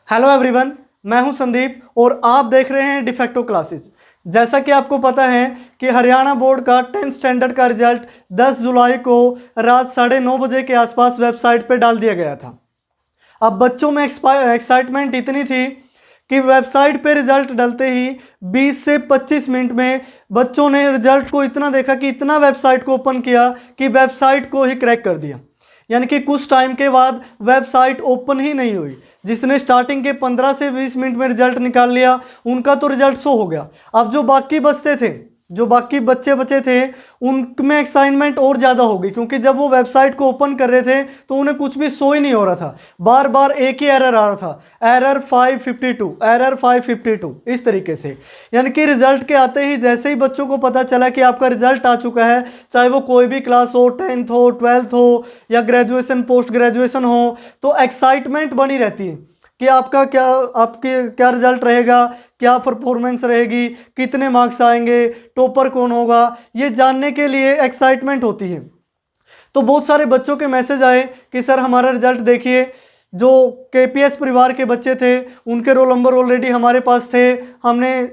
Hello everyone, मैं हूं संदीप और आप देख रहे हैं डिफेक्टो क्लासेस। जैसा कि आपको पता है कि हरियाणा बोर्ड का 10th स्टैंडर्ड का रिजल्ट 10 जुलाई को रात 9:30 बजे के आसपास वेबसाइट पर डाल दिया गया था। अब बच्चों में एक्साइटमेंट इतनी थी कि वेबसाइट पे रिजल्ट डलते ही 20 से 25 मिनट में बच्चों ने रिजल्ट को इतना देखा कि इतना वेबसाइट को ओपन किया कि वेबसाइट को ही क्रैक कर दिया। यानी कि कुछ टाइम के बाद वेबसाइट ओपन ही नहीं हुई। जिसने स्टार्टिंग के 15 से 20 मिनट में रिजल्ट निकाल लिया उनका तो रिजल्ट शो हो गया। अब जो बाकी बच्चे बचे थे उनमें एक्साइटमेंट और ज़्यादा हो गई, क्योंकि जब वो वेबसाइट को ओपन कर रहे थे तो उन्हें कुछ भी शो ही नहीं हो रहा था। बार बार एक ही एरर आ रहा था, एरर 552, एरर 552, इस तरीके से। यानी कि रिजल्ट के आते ही जैसे ही बच्चों को पता चला कि आपका रिजल्ट आ चुका है, चाहे वो कोई भी क्लास हो, 10th हो, 12th हो या ग्रेजुएशन पोस्ट ग्रेजुएशन हो, तो एक्साइटमेंट बनी रहती है कि आपके क्या रिजल्ट रहेगा, क्या परफॉर्मेंस रहेगी, कितने मार्क्स आएंगे, टॉपर कौन होगा, ये जानने के लिए एक्साइटमेंट होती है। तो बहुत सारे बच्चों के मैसेज आए कि सर हमारा रिजल्ट देखिए। जो केपीएस परिवार के बच्चे थे उनके रोल नंबर ऑलरेडी हमारे पास थे। हमने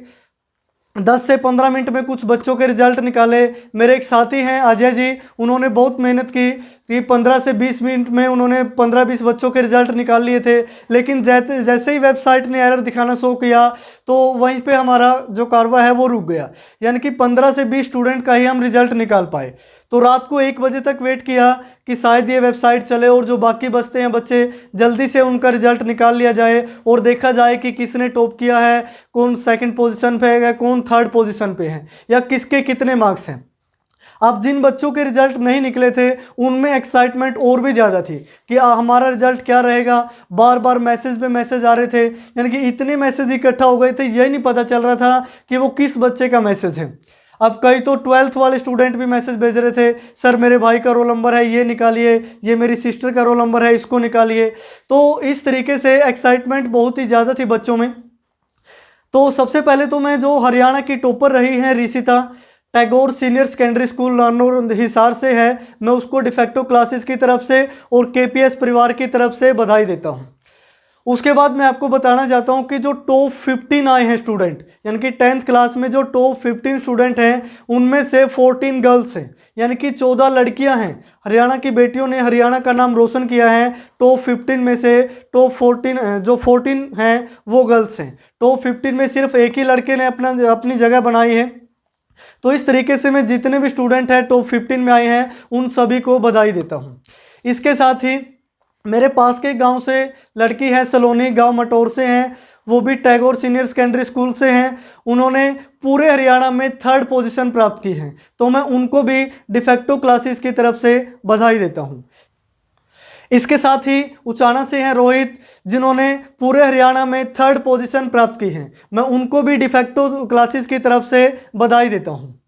10 से 15 मिनट में कुछ बच्चों के रिजल्ट निकाले। मेरे एक साथी हैं अजय जी, उन्होंने बहुत मेहनत की कि 15 से 20 मिनट में उन्होंने 15-20 बच्चों के रिजल्ट निकाल लिए थे। लेकिन जैसे ही वेबसाइट ने एरर दिखाना शो किया तो वहीं पे हमारा जो कारवा है वो रुक गया। यानी कि 15 से 20 स्टूडेंट का ही हम रिजल्ट निकाल पाए। तो रात को 1 बजे तक वेट किया कि शायद ये वेबसाइट चले और जो बाकी बचते हैं बच्चे जल्दी से उनका रिजल्ट निकाल लिया जाए और देखा जाए कि किसने टॉप किया है, कौन सेकंड पोजीशन पे है, कौन थर्ड पोजीशन पे है, या किसके कितने मार्क्स हैं। अब जिन बच्चों के रिजल्ट नहीं निकले थे उनमें एक्साइटमेंट और भी ज़्यादा थी कि हमारा रिजल्ट क्या रहेगा। बार बार मैसेज पे मैसेज आ रहे थे, यानी कि इतने मैसेज इकट्ठा हो गए थे, यही नहीं पता चल रहा था कि वो किस बच्चे का मैसेज है। अब कई तो 12th वाले स्टूडेंट भी मैसेज भेज रहे थे, सर मेरे भाई का रोल नंबर है ये निकालिए, ये मेरी सिस्टर का रोल नंबर है इसको निकालिए। तो इस तरीके से एक्साइटमेंट बहुत ही ज़्यादा थी बच्चों में। तो सबसे पहले तो मैं जो हरियाणा की टॉपर रही हैं Rishita, Tagore senior secondary school Nanaur Hisar से है, मैं उसको डिफेक्टो क्लासेस की तरफ से और केपीएस परिवार की तरफ से बधाई देता हूँ। उसके बाद मैं आपको बताना चाहता हूँ कि जो टॉप 15 आए हैं स्टूडेंट, यानी कि 10th क्लास में जो टॉप 15 स्टूडेंट हैं उनमें से 14 गर्ल्स हैं, यानी कि 14 लड़कियां हैं। हरियाणा की बेटियों ने हरियाणा का नाम रोशन किया है। टॉप 15 में से टॉप 14 जो 14 हैं वो गर्ल्स हैं। टॉप 15 में सिर्फ एक ही लड़के ने अपनी जगह बनाई है। तो इस तरीके से मैं जितने भी स्टूडेंट हैं टॉप 15 में आए हैं उन सभी को बधाई देता हूँ। इसके साथ ही मेरे पास के गांव से लड़की है सलोनी, गांव मटौर से हैं, वो भी टैगोर सीनियर सेकेंडरी स्कूल से हैं। उन्होंने पूरे हरियाणा में 3rd पोजीशन प्राप्त की है, तो मैं उनको भी डिफेक्टो क्लासेस की तरफ से बधाई देता हूं। इसके साथ ही उचाना से हैं रोहित, जिन्होंने पूरे हरियाणा में 3rd पोजीशन प्राप्त की है, मैं उनको भी डिफेक्टो क्लासेस की तरफ से बधाई देता हूँ।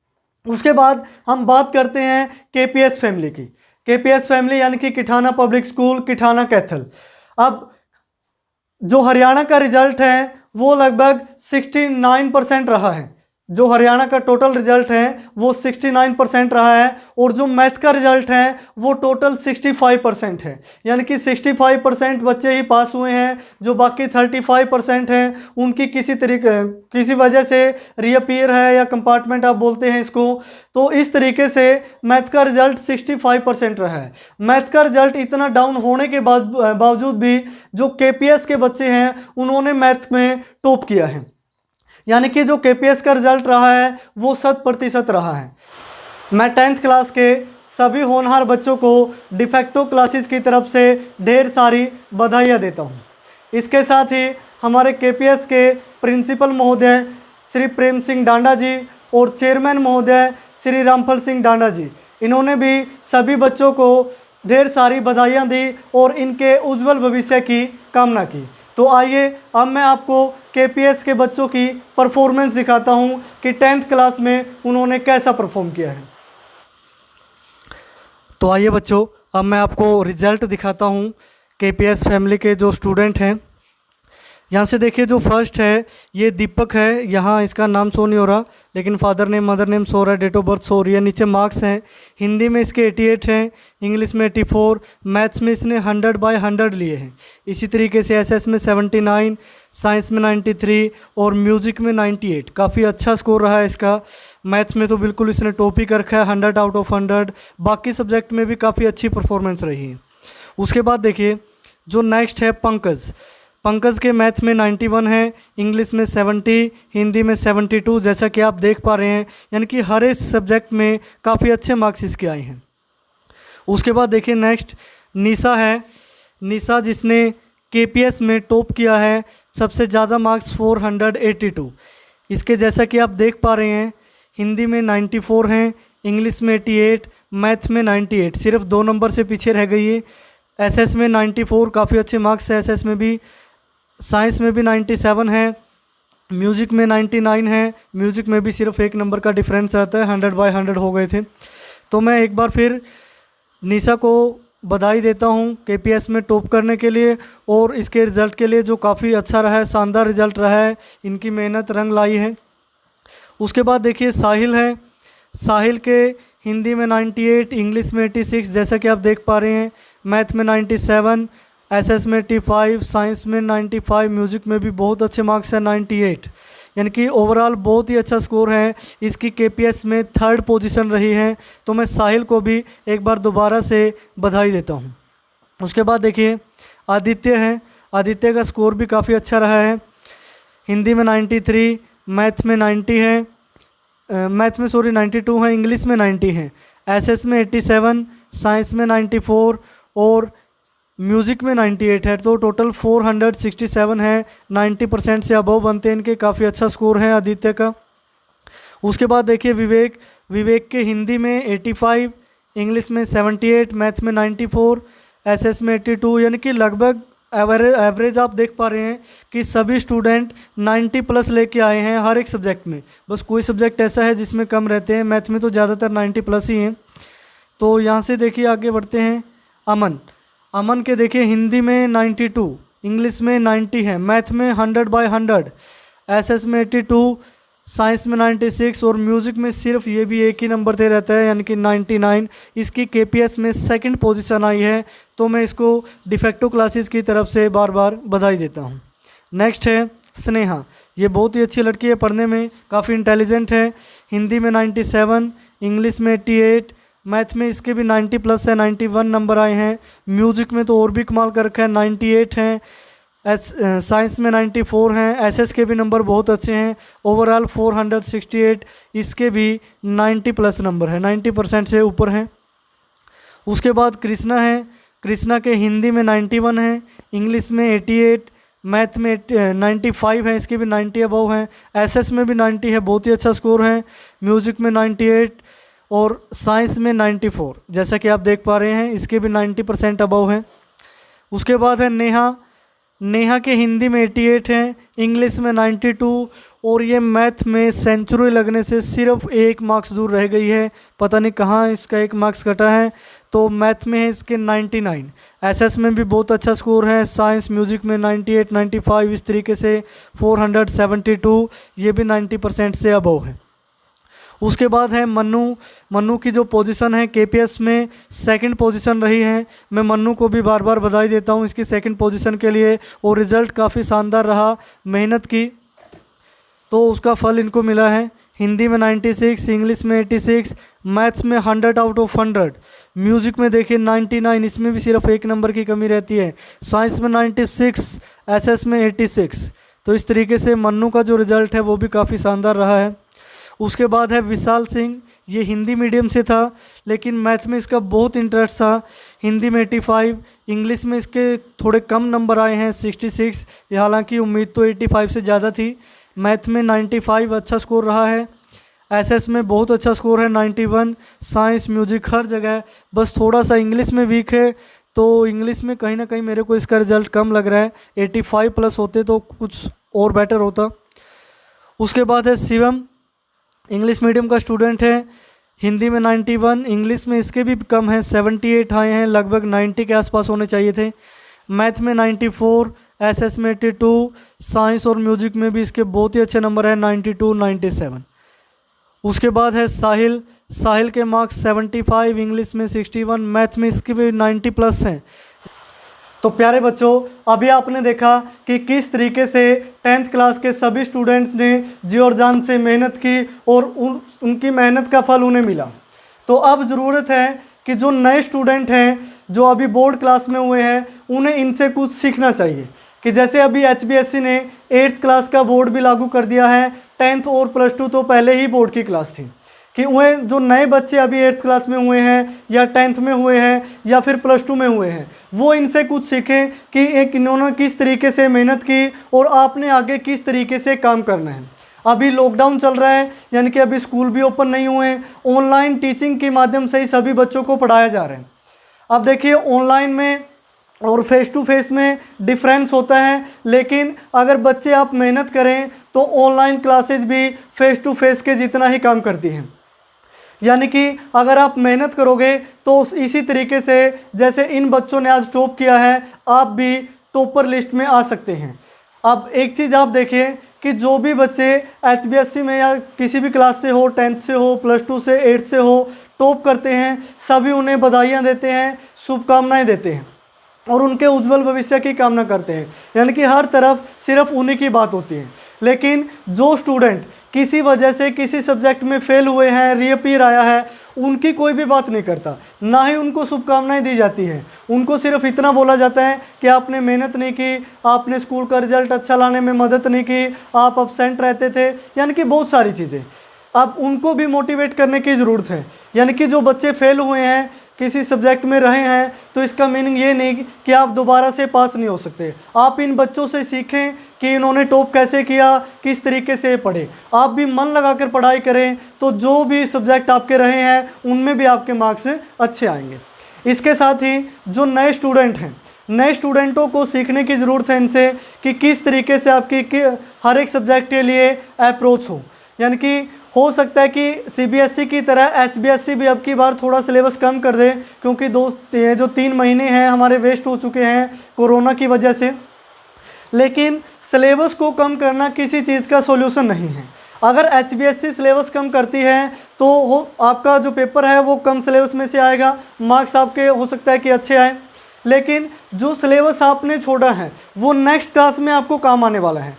उसके बाद हम बात करते हैं केपीएस फैमिली की। केपीएस फैमिली यानी कि किठाना पब्लिक स्कूल, किठाना कैथल। अब जो हरियाणा का रिजल्ट है वो लगभग 69% रहा है। जो हरियाणा का टोटल रिजल्ट है वो 69% रहा है, और जो मैथ का रिजल्ट है वो टोटल 65% है। यानी कि 65% बच्चे ही पास हुए हैं, जो बाकी 35% हैं उनकी किसी वजह से रीअपीयर है या कंपार्टमेंट आप बोलते हैं इसको। तो इस तरीके से मैथ का रिजल्ट 65% रहा है। मैथ का रिजल्ट इतना डाउन होने के बावजूद भी जो केपीएस के बच्चे हैं उन्होंने मैथ में टॉप किया है। यानी कि जो केपीएस का रिजल्ट रहा है वो 100% रहा है। मैं 10th क्लास के सभी होनहार बच्चों को डिफेक्टो क्लासेस की तरफ से ढेर सारी बधाइयाँ देता हूँ। इसके साथ ही हमारे केपीएस के प्रिंसिपल महोदय श्री प्रेम सिंह डांडा जी और चेयरमैन महोदय श्री रामफल सिंह डांडा जी, इन्होंने भी सभी बच्चों को ढेर सारी बधाइयाँ दी और इनके उज्जवल भविष्य की कामना की। तो आइए अब मैं आपको केपीएस के बच्चों की परफॉर्मेंस दिखाता हूं कि 10th क्लास में उन्होंने कैसा परफॉर्म किया है। तो आइए बच्चों, अब मैं आपको रिजल्ट दिखाता हूं केपीएस फैमिली के जो स्टूडेंट हैं। यहाँ से देखिए जो फर्स्ट है ये दीपक है, यहाँ इसका नाम शो नहीं हो रहा लेकिन father name mother name show हो रहा है, डेट ऑफ बर्थ शो हो रही है। नीचे मार्क्स हैं, हिंदी में इसके 88 हैं, इंग्लिश में 84, मैथ्स में इसने 100/100 लिए हैं। इसी तरीके से एसएस में 79, साइंस में 93 और म्यूज़िक में 98। काफ़ी अच्छा स्कोर रहा है इसका। मैथ्स में तो बिल्कुल इसने टॉप ही कर रखा है, 100/100। बाकी सब्जेक्ट में भी काफ़ी अच्छी परफॉर्मेंस रही है। उसके बाद देखिए जो नेक्स्ट है पंकज के मैथ में 91 है, इंग्लिश में 70, हिंदी में 72। जैसा कि आप देख पा रहे हैं, यानी कि हर एक सब्जेक्ट में काफ़ी अच्छे मार्क्स इसके आए हैं। उसके बाद देखिए नेक्स्ट निशा है, निशा जिसने केपीएस में टॉप किया है, सबसे ज़्यादा मार्क्स 482। इसके जैसा कि आप देख पा रहे हैं, हिंदी में 94 हैं, इंग्लिश में 88, मैथ में 98, सिर्फ 2 नंबर से पीछे रह गई है। एसएस में 94, काफ़ी अच्छे मार्क्स है एसएस में भी। साइंस में भी 97 है, म्यूज़िक में 99 है, म्यूज़िक में भी सिर्फ 1 नंबर का डिफरेंस रहता है, 100/100 हो गए थे। तो मैं एक बार फिर निशा को बधाई देता हूं केपीएस में टॉप करने के लिए और इसके रिज़ल्ट के लिए जो काफ़ी अच्छा रहा है, शानदार रिज़ल्ट रहा है, इनकी मेहनत रंग लाई है। उसके बाद देखिए साहिल है, साहिल के हिंदी में 98, इंग्लिश में 86 जैसा कि आप देख पा रहे हैं, मैथ में 97, एसएस में 85, साइंस में 95, म्यूज़िक में भी बहुत अच्छे मार्क्स हैं 98। यानी कि ओवरऑल बहुत ही अच्छा स्कोर है। इसकी केपीएस में 3rd पोजीशन रही है। तो मैं साहिल को भी एक बार दोबारा से बधाई देता हूं। उसके बाद देखिए आदित्य है, आदित्य का स्कोर भी काफ़ी अच्छा रहा है। हिंदी में 93, मैथ में 90 है, मैथ में 92 है, इंग्लिश में 90 है, एसएस में 87, साइंस में 94 और म्यूज़िक में 98 है। तो टोटल 467 है, 90% से अबव बनते हैं इनके। काफ़ी अच्छा स्कोर है आदित्य का। उसके बाद देखिए विवेक के हिंदी में 85, इंग्लिश में 78, मैथ में 94, एसएस में 82। यानी कि लगभग एवरेज आप देख पा रहे हैं कि सभी स्टूडेंट 90+ लेके आए हैं हर एक सब्जेक्ट में। बस कोई सब्जेक्ट ऐसा है जिसमें कम रहते हैं, मैथ में तो ज़्यादातर 90+ ही हैं। तो यहाँ से देखिए आगे बढ़ते हैं। अमन के देखिए हिंदी में 92, इंग्लिश में 90 है, मैथ में 100/100, एसएस में 82, साइंस में 96 और म्यूज़िक में सिर्फ ये भी एक ही नंबर से रहता है यानी कि 99। इसकी केपीएस में 2nd पोजीशन आई है। तो मैं इसको डिफेक्टो क्लासेस की तरफ से बार बार बधाई देता हूँ। नेक्स्ट है स्नेहा, ये बहुत ही अच्छी लड़की है, पढ़ने में काफ़ी इंटेलिजेंट है। हिंदी में 97, इंग्लिश में 88, मैथ में इसके भी 90+ है, 91 नंबर आए हैं। म्यूज़िक में तो और भी कमाल कर रखा है, 98 हैं, साइंस में 94 हैं, एसएस के भी नंबर बहुत अच्छे हैं। ओवरऑल 468, इसके भी 90+ नंबर है, 90% से ऊपर हैं। उसके बाद कृष्णा है, कृष्णा के हिंदी में 91 है, इंग्लिश में 88, मैथ में 95 है, इसके भी 90 अबव हैं, एसएस में भी 90 है, बहुत ही अच्छा स्कोर है। म्यूज़िक में 98 और साइंस में 94 जैसा कि आप देख पा रहे हैं, इसके भी 90% अबव हैं। उसके बाद है नेहा के हिंदी में 88 है, इंग्लिश में 92 और ये मैथ में सेंचुरी लगने से सिर्फ 1 मार्क्स दूर रह गई है। पता नहीं कहाँ इसका 1 मार्क्स कटा है। तो मैथ में है इसके 99, एसएस में भी बहुत अच्छा स्कोर है, साइंस म्यूज़िक में 98, 95, इस तरीके से 472, ये भी 90% से अबव है। उसके बाद है मन्नू की जो पोजीशन है केपीएस में 2nd पोजीशन रही है। मैं मन्नू को भी बार बार बधाई देता हूं इसकी 2nd पोजीशन के लिए और रिज़ल्ट काफ़ी शानदार रहा, मेहनत की तो उसका फल इनको मिला है। हिंदी में 96, इंग्लिश में 86, मैथ्स में 100/100, म्यूज़िक में देखिए 99, इसमें भी सिर्फ 1 नंबर की कमी रहती है, साइंस में 96, एसएस में 86। तो इस तरीके से मन्नू का जो रिज़ल्ट है वो भी काफ़ी शानदार रहा है। उसके बाद है विशाल सिंह, ये हिंदी मीडियम से था लेकिन मैथ में इसका बहुत इंटरेस्ट था। हिंदी में 85, इंग्लिश में इसके थोड़े कम नंबर आए हैं 66, हालांकि उम्मीद तो 85 से ज़्यादा थी। मैथ में 95 अच्छा स्कोर रहा है, एसएस में बहुत अच्छा स्कोर है 91, साइंस म्यूजिक हर जगह, बस थोड़ा सा इंग्लिश में वीक है। तो इंग्लिश में कहीं ना कहीं मेरे को इसका रिज़ल्ट कम लग रहा है, 85+ होते तो कुछ और बेटर होता। उसके बाद है शिवम, इंग्लिश मीडियम का स्टूडेंट है, हिंदी में 91, इंग्लिश में इसके भी कम है 78 आए हैं, लगभग 90 के आसपास होने चाहिए थे। मैथ में 94, एसएस में 82, साइंस और म्यूजिक में भी इसके बहुत ही अच्छे नंबर हैं 92, 97। उसके बाद है साहिल। साहिल के मार्क्स 75, इंग्लिश में 61, मैथ में इसके भी 90+ हैं। तो प्यारे बच्चों, अभी आपने देखा कि किस तरीके से 10th क्लास के सभी स्टूडेंट्स ने जी और जान से मेहनत की और उनकी मेहनत का फल उन्हें मिला। तो अब ज़रूरत है कि जो नए स्टूडेंट हैं, जो अभी बोर्ड क्लास में हुए हैं, उन्हें इनसे कुछ सीखना चाहिए। कि जैसे अभी HBSC ने 8th क्लास का बोर्ड भी लागू कर दिया है, 10th और +2 तो पहले ही बोर्ड की क्लास थी, कि उन्हें जो नए बच्चे अभी 8th क्लास में हुए हैं या 10th में हुए हैं या फिर +2 में हुए हैं, वो इनसे कुछ सीखें कि इन्होंने किस तरीके से मेहनत की और आपने आगे किस तरीके से काम करना है। अभी लॉकडाउन चल रहा है, यानी कि अभी स्कूल भी ओपन नहीं हुए हैं, ऑनलाइन टीचिंग के माध्यम से ही सभी बच्चों को पढ़ाया जा रहा है। अब देखिए, ऑनलाइन में और फेस टू फेस में डिफरेंस होता है, लेकिन अगर बच्चे आप मेहनत करें तो ऑनलाइन क्लासेज भी फेस टू फेस के जितना ही काम करती हैं। यानी कि अगर आप मेहनत करोगे तो इसी तरीके से जैसे इन बच्चों ने आज टॉप किया है, आप भी टॉपर लिस्ट में आ सकते हैं। अब एक चीज़ आप देखिए कि जो भी बच्चे HBSC में या किसी भी क्लास से हो, 10th से हो, +2 से, 8th से हो, टॉप करते हैं, सभी उन्हें बधाइयाँ देते हैं, शुभकामनाएं देते हैं और उनके उज्जवल भविष्य की कामना करते हैं। यानी कि हर तरफ सिर्फ उन्हीं की बात होती है। लेकिन जो स्टूडेंट किसी वजह से किसी सब्जेक्ट में फेल हुए हैं, रीअपीयर आया है, उनकी कोई भी बात नहीं करता, ना ही उनको शुभकामनाएं दी जाती हैं। उनको सिर्फ इतना बोला जाता है कि आपने मेहनत नहीं की, आपने स्कूल का रिजल्ट अच्छा लाने में मदद नहीं की, आप अब्सेंट रहते थे, यानी कि बहुत सारी चीज़ें। अब उनको भी मोटिवेट करने की ज़रूरत है। यानी कि जो बच्चे फेल हुए हैं, किसी सब्जेक्ट में रहे हैं, तो इसका मीनिंग ये नहीं कि आप दोबारा से पास नहीं हो सकते। आप इन बच्चों से सीखें कि इन्होंने टॉप कैसे किया, किस तरीके से पढ़े। आप भी मन लगाकर पढ़ाई करें तो जो भी सब्जेक्ट आपके रहे हैं उनमें भी आपके मार्क्स अच्छे आएंगे। इसके साथ ही जो नए स्टूडेंट हैं, नए स्टूडेंटों को सीखने की ज़रूरत है इनसे कि किस तरीके से आपकी हर एक सब्जेक्ट के लिए अप्रोच हो। यानी कि हो सकता है कि CBSE की तरह HBSC भी अब की बार थोड़ा सिलेबस कम कर दे, क्योंकि जो 3 महीने हैं हमारे वेस्ट हो चुके हैं कोरोना की वजह से। लेकिन सिलेबस को कम करना किसी चीज़ का सॉल्यूशन नहीं है। अगर HBSC सिलेबस कम करती है तो आपका जो पेपर है वो कम सिलेबस में से आएगा, मार्क्स आपके हो सकता है कि अच्छे आए, लेकिन जो सिलेबस आपने छोड़ा है वो नेक्स्ट क्लास में आपको काम आने वाला है।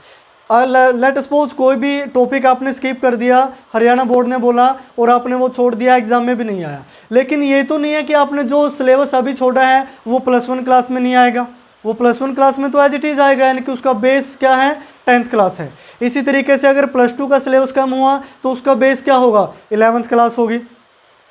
लेट सपोज कोई भी टॉपिक आपने स्किप कर दिया, हरियाणा बोर्ड ने बोला और आपने वो छोड़ दिया, एग्ज़ाम में भी नहीं आया, लेकिन ये तो नहीं है कि आपने जो सिलेबस अभी छोड़ा है वो +1 क्लास में नहीं आएगा। वो +1 क्लास में तो एज इट इज़ आएगा, यानी कि उसका बेस क्या है, 10th क्लास है। इसी तरीके से अगर +2 का सिलेबस कम हुआ तो उसका बेस क्या होगा, 11th क्लास होगी।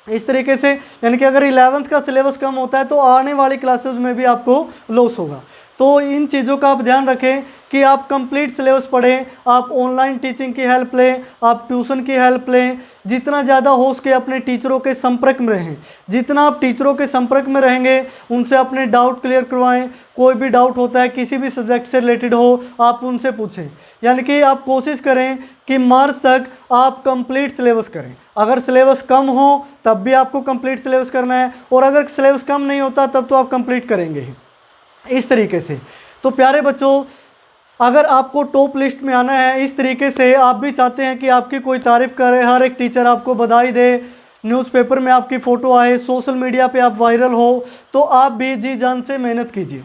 इस तरीके से यानी कि अगर 11th का सिलेबस कम होता है तो आने वाली क्लासेस में भी आपको लॉस होगा। तो इन चीज़ों का आप ध्यान रखें कि आप कंप्लीट सिलेबस पढ़ें, आप ऑनलाइन टीचिंग की हेल्प लें, आप ट्यूशन की हेल्प लें, जितना ज़्यादा हो सके अपने टीचरों के संपर्क में रहें। जितना आप टीचरों के संपर्क में रहेंगे उनसे अपने डाउट क्लियर करवाएं। कोई भी डाउट होता है किसी भी सब्जेक्ट से रिलेटेड हो, आप उनसे पूछें। यानी कि आप कोशिश करें कि मार्च तक आप कंप्लीट सिलेबस करें। अगर सिलेबस कम हो तब भी आपको कंप्लीट सिलेबस करना है, और अगर सिलेबस कम नहीं होता तब तो आप कंप्लीट करेंगे ही। इस तरीके से तो प्यारे बच्चों, अगर आपको टॉप लिस्ट में आना है, इस तरीके से आप भी चाहते हैं कि आपकी कोई तारीफ़ करे, हर एक टीचर आपको बधाई दे, न्यूज़पेपर में आपकी फ़ोटो आए, सोशल मीडिया पे आप वायरल हो, तो आप भी जी जान से मेहनत कीजिए।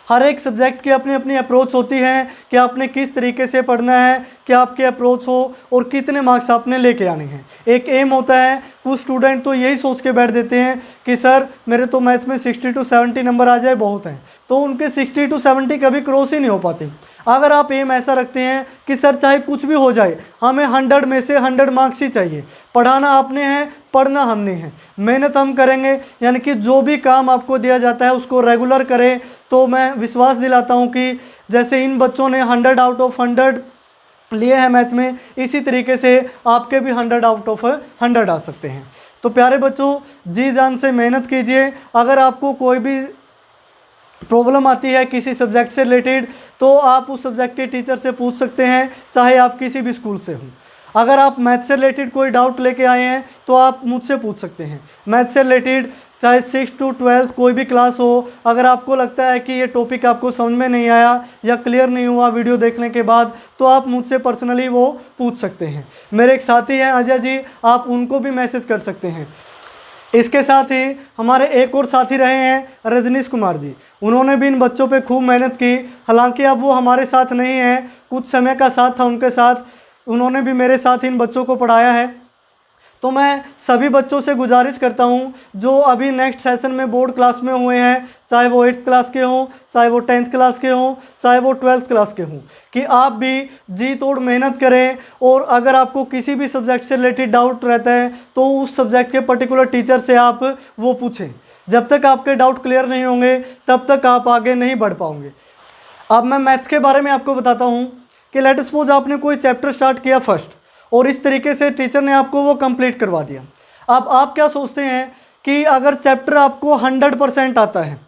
हर एक सब्जेक्ट की अपनी अपनी अप्रोच होती है कि आपने किस तरीके से पढ़ना है, क्या आपकी अप्रोच हो और कितने मार्क्स आपने लेके आने हैं। एक एम होता है। कुछ स्टूडेंट तो यही सोच के बैठ देते हैं कि सर मेरे तो मैथ में 60 to 70 नंबर आ जाए बहुत हैं, तो उनके 60 to 70 कभी क्रॉस ही नहीं हो पाते। अगर आप एम ऐसा रखते हैं कि सर चाहे कुछ भी हो जाए, हमें 100 में से 100 मार्क्स ही चाहिए, पढ़ाना आपने है, पढ़ना हमने है, मेहनत हम करेंगे, यानी कि जो भी काम आपको दिया जाता है उसको रेगुलर करें, तो मैं विश्वास दिलाता हूँ कि जैसे इन बच्चों ने 100 out of 100 लिए हैं मैथ में, इसी तरीके से आपके भी 100 out of 100 आ सकते हैं। तो प्यारे बच्चों, जी जान से मेहनत कीजिए। अगर आपको कोई भी प्रॉब्लम आती है किसी सब्जेक्ट से रिलेटेड तो आप उस सब्जेक्ट के टीचर से पूछ सकते हैं, चाहे आप किसी भी स्कूल से हों। अगर आप मैथ से रिलेटेड कोई डाउट लेके आए हैं तो आप मुझसे पूछ सकते हैं। मैथ से रिलेटेड चाहे 6 to 12 कोई भी क्लास हो, अगर आपको लगता है कि ये टॉपिक आपको समझ में नहीं आया या क्लियर नहीं हुआ वीडियो देखने के बाद, तो आप मुझसे पर्सनली वो पूछ सकते हैं। मेरे एक साथी हैं अजय जी, आप उनको भी मैसेज कर सकते हैं। इसके साथ ही हमारे एक और साथी रहे हैं रजनीश कुमार जी, उन्होंने भी इन बच्चों पे खूब मेहनत की। हालांकि अब वो हमारे साथ नहीं हैं, कुछ समय का साथ था उनके साथ, उन्होंने भी मेरे साथ इन बच्चों को पढ़ाया है। तो मैं सभी बच्चों से गुजारिश करता हूँ जो अभी नेक्स्ट सेशन में बोर्ड क्लास में हुए हैं, चाहे वो 8th क्लास के हों, चाहे वो 10th क्लास के हों, चाहे वो 12th क्लास के हों, कि आप भी जी तोड़ मेहनत करें। और अगर आपको किसी भी सब्जेक्ट से रिलेटेड डाउट रहता है तो उस सब्जेक्ट के पर्टिकुलर टीचर से आप वो पूछें। जब तक आपके डाउट क्लियर नहीं होंगे तब तक आप आगे नहीं बढ़ पाओगे। अब मैं मैथ्स के बारे में आपको बताता हूँ कि लेट सपोज आपने कोई चैप्टर स्टार्ट किया फर्स्ट, और इस तरीके से टीचर ने आपको वो कंप्लीट करवा दिया। अब आप क्या सोचते हैं कि अगर चैप्टर आपको 100% आता है,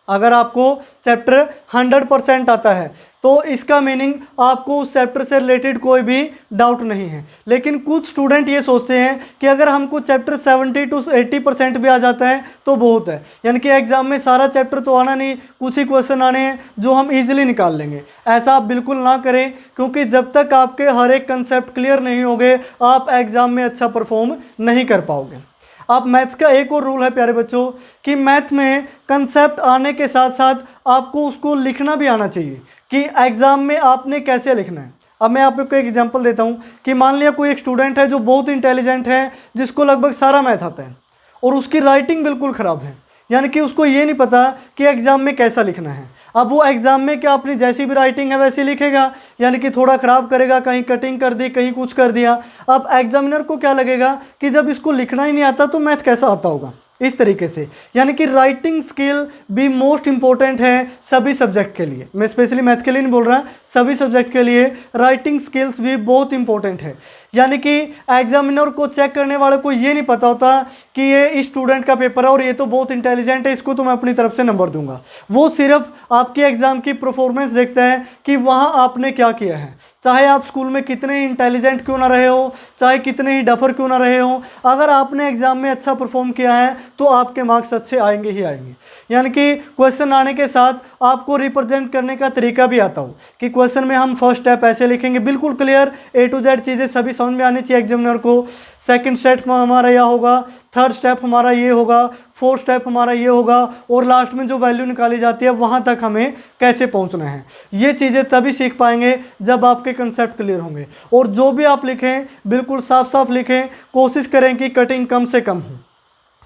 अगर आपको चैप्टर 100% आता है तो इसका मीनिंग आपको उस चैप्टर से रिलेटेड कोई भी डाउट नहीं है। लेकिन कुछ स्टूडेंट ये सोचते हैं कि अगर हमको चैप्टर 70 to 80% भी आ जाता है तो बहुत है, यानी कि एग्ज़ाम में सारा चैप्टर तो आना नहीं, कुछ ही क्वेश्चन आने हैं जो हम ईजिली निकाल लेंगे। ऐसा आप बिल्कुल ना करें, क्योंकि जब तक आपके हर एक कंसेप्ट क्लियर नहीं होंगे आप एग्ज़ाम में अच्छा परफॉर्म नहीं कर पाओगे। अब मैथ्स का एक और रूल है प्यारे बच्चों कि मैथ में कंसेप्ट आने के साथ साथ आपको उसको लिखना भी आना चाहिए कि एग्ज़ाम में आपने कैसे लिखना है। अब मैं आपको एक एग्जांपल देता हूँ कि मान लिया कोई एक स्टूडेंट है जो बहुत इंटेलिजेंट है, जिसको लगभग सारा मैथ आता है, और उसकी राइटिंग बिल्कुल ख़राब है, यानी कि उसको ये नहीं पता कि एग्ज़ाम में कैसा लिखना है। अब वो एग्ज़ाम में क्या अपनी जैसी भी राइटिंग है वैसी लिखेगा, यानी कि थोड़ा ख़राब करेगा, कहीं कटिंग कर दी, कहीं कुछ कर दिया। अब एग्जामिनर को क्या लगेगा कि जब इसको लिखना ही नहीं आता तो मैथ कैसा आता होगा। इस तरीके से यानी कि राइटिंग स्किल भी मोस्ट इंपॉर्टेंट है सभी सब्जेक्ट के लिए। मैं स्पेशली मैथ के लिए नहीं बोल रहा, सभी सब्जेक्ट के लिए राइटिंग स्किल्स भी बहुत इंपॉर्टेंट है। यानी कि एग्जामिनर को चेक करने वाले को ये नहीं पता होता कि ये इस स्टूडेंट का पेपर है और ये तो बहुत इंटेलिजेंट है, इसको तो मैं अपनी तरफ से नंबर दूंगा। वो सिर्फ आपके एग्ज़ाम की परफॉर्मेंस देखता है कि वहाँ आपने क्या किया है, चाहे आप स्कूल में कितने ही इंटेलिजेंट क्यों ना रहे हो, चाहे कितने ही डफर क्यों ना रहे हो, अगर आपने एग्ज़ाम में अच्छा परफॉर्म किया है तो आपके मार्क्स अच्छे आएंगे ही आएंगे। यानी कि क्वेश्चन आने के साथ आपको रिप्रेजेंट करने का तरीका भी आता हो कि क्वेश्चन में हम फर्स्ट स्टेप ऐसे लिखेंगे, बिल्कुल क्लियर A to Z चीज़ें सभी समझ में आनी चाहिए एग्जामिनर को। सेकंड स्टेप हमारा यह होगा, थर्ड स्टेप हमारा ये होगा, फोर्थ स्टेप हमारा ये होगा, और लास्ट में जो वैल्यू निकाली जाती है वहाँ तक हमें कैसे पहुँचना है। ये चीज़ें तभी सीख पाएंगे जब आपके कंसेप्ट क्लियर होंगे। और जो भी आप लिखें बिल्कुल साफ साफ लिखें, कोशिश करें कि कटिंग कम से कम हो।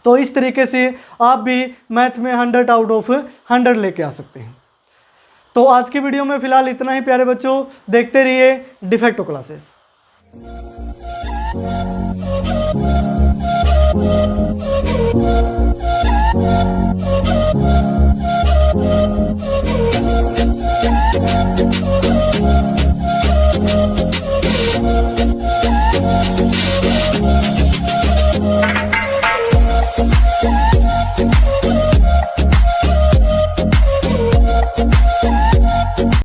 तो इस तरीके से आप भी मैथ में 100 आउट ऑफ 100 लेके आ सकते हैं। तो आज की वीडियो में फ़िलहाल इतना ही प्यारे बच्चों, देखते रहिए de facto classes. We'll be right back.